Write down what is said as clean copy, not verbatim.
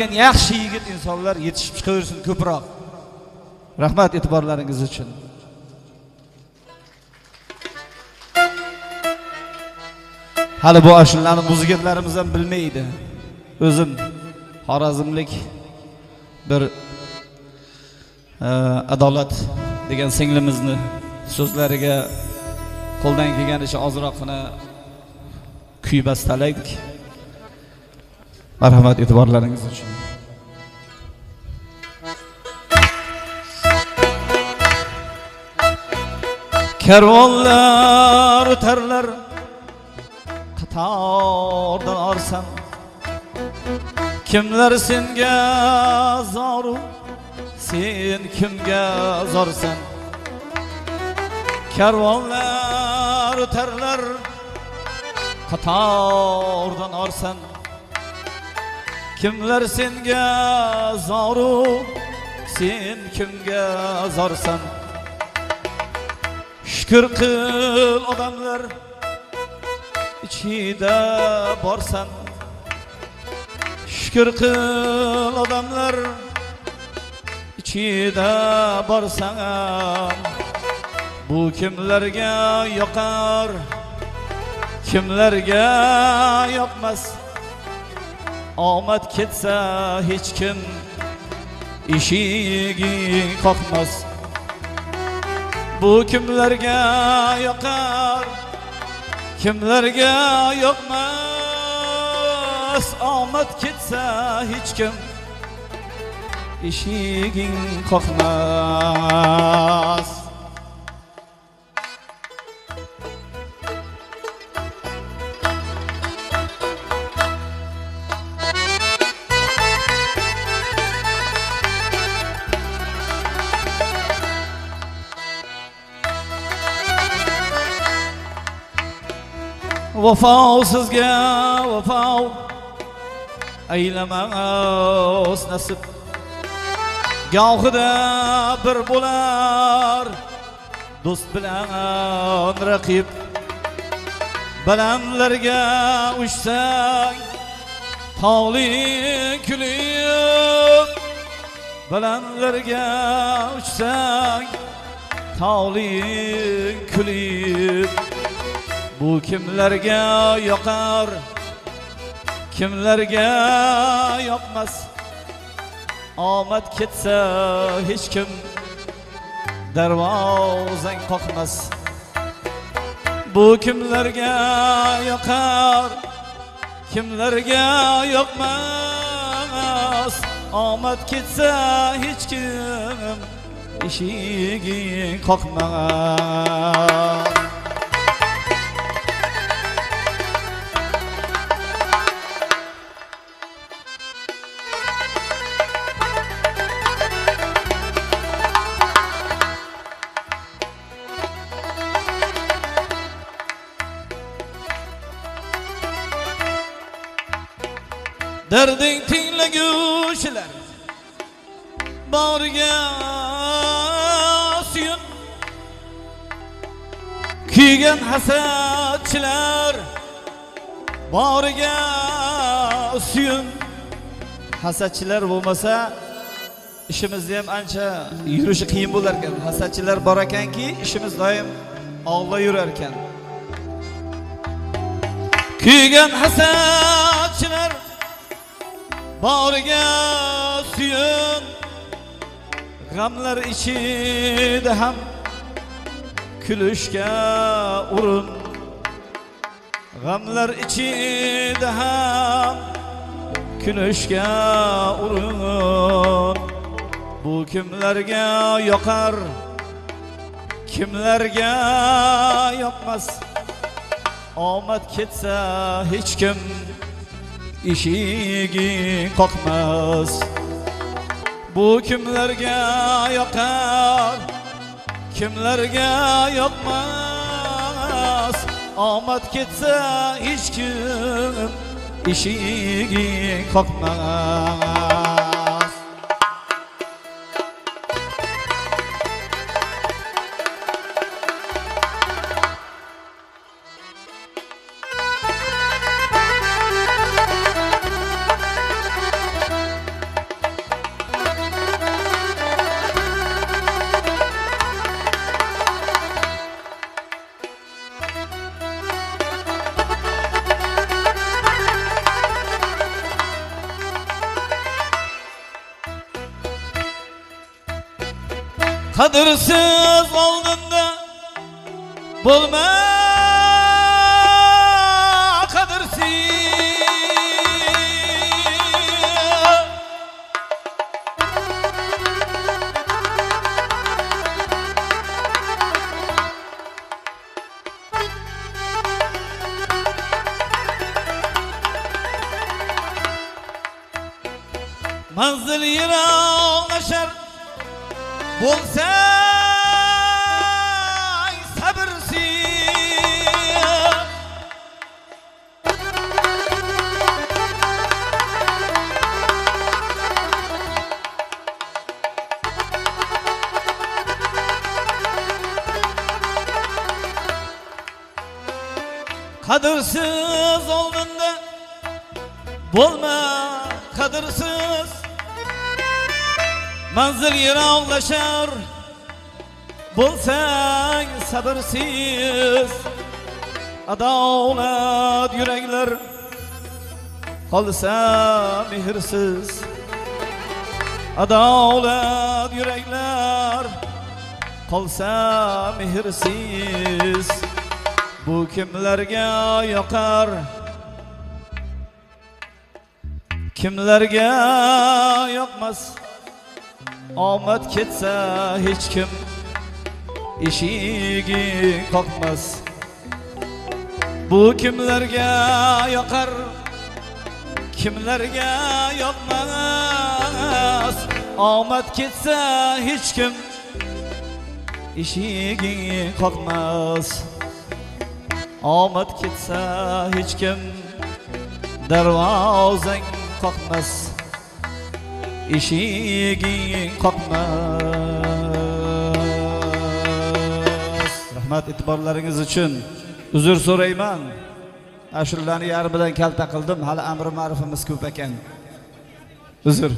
Yaxshi yigit insonlar yetishib chiqaversin ko'proq. Rahmat e'tiborlaringiz uchun. Hali bu ashullarni muzikantlarimiz ham bilmaydi. O'zim Xorazmlik bir Adolat degan singlimizni so'zlariga qo'ldan kelganicha ozroqgina kuy bastalaydik. Marhamat e'tiborlaringiz uchun. Karvonlar o'tarlar qatordan orsan, kimlar senga zoru, sen kimga zorsan. Karvonlar o'tarlar qatordan orsan, kimlar senga zoru, sen kimga zorsan. Shukr qil odamlar ichida borsan, shukr qil odamlar ichida borsan. Bu kimlarga yoqar, kimlarga yoqmas. Omad ketsa hech kim eshiging qoqmas. Bu kimlarga yoqar, kimlarga yoqmas. Omad ketsa hech kim eshiging qoqmas. Vafo sizga vafo aylamas nasib. Gohida bir bo'lar do'st bilan raqib. Balandlarga uçsang tog'li kulib, balandlarga uçsang tog'li kulib. Bu kimlarga yoqar, kimlarga yoqmas. Omad ketsa hech kim darvozang qoqmas. Bu kimlarga yoqar, kimlarga yoqmas. Omad ketsa hech kim eshiging qoqmas. Derding tinglaguvchilar boriga suyun, kuygan hasadchilar boriga suyun. Hasadchilar bo'lmasa ishimizni ham ancha yurishi qiyin bo'lar ekan. Hasadchilar bor ekanki ishimiz doim oldinda yurar ekan. Kuygan hasadchilar boriga suyun, g'amlar ichida ham kulishga urin. G'amlar ichida ham kulishga urin. Bu kimlarga yoqar, kimlarga yoqmas. Omad ketsa hech kim eshiging qoqmas. Bu kimlarga yoqar, kimlarga yoqmas. Omad ketsa hech kim eshiging qoqmas. Qadrsiz oldinda bo'lma qadrsiz. Manzil yiroqlashar bo'lsa sabrsiz. Qadrsiz oldinda bo'lma qadrsiz. Manzil yiroqlashar bo'lsang sabrsiz. Adolat yuraklar qolsa mehrsiz. Adolat yuraklar qolsa mehrsiz. Bu kimlarga yoqar? Kimlarga yoqmas? Omad ketsa hech kim eshigi qoqmas. Bu kimlarga yoqar? Kimlarga yoqmas? Omad ketsa hech kim eshigi qoqmas. Omad ketsa hech kim darvozang qoqmas. Eshiging qoqmas. Rahmat e'tiborlaringiz uchun uzr so'rayman. Ashurlarni yarmidan kalta qildim. Hali amri ma'rufimiz ko'p ekan. Uzr.